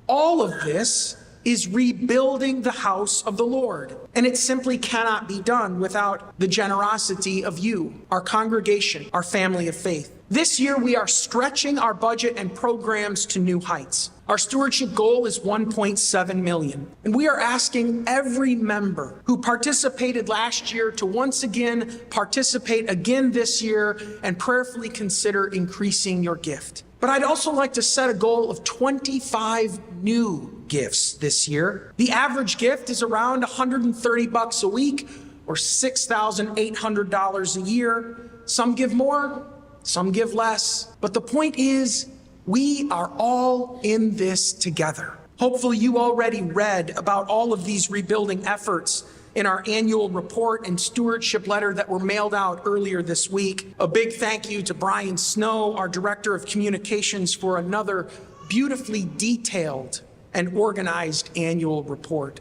All of this is rebuilding the house of the Lord. And it simply cannot be done without the generosity of you, our congregation, our family of faith. This year, we are stretching our budget and programs to new heights. Our stewardship goal is $1.7 million. And we are asking every member who participated last year to once again participate again this year and prayerfully consider increasing your gift. But I'd also like to set a goal of 25 new gifts this year. The average gift is around $130 a week or $6,800 a year. Some give more, some give less. But the point is, we are all in this together. Hopefully you already read about all of these rebuilding efforts in our annual report and stewardship letter that were mailed out earlier this week. A big thank you to Brian Snow, our Director of Communications, for another beautifully detailed and organized annual report.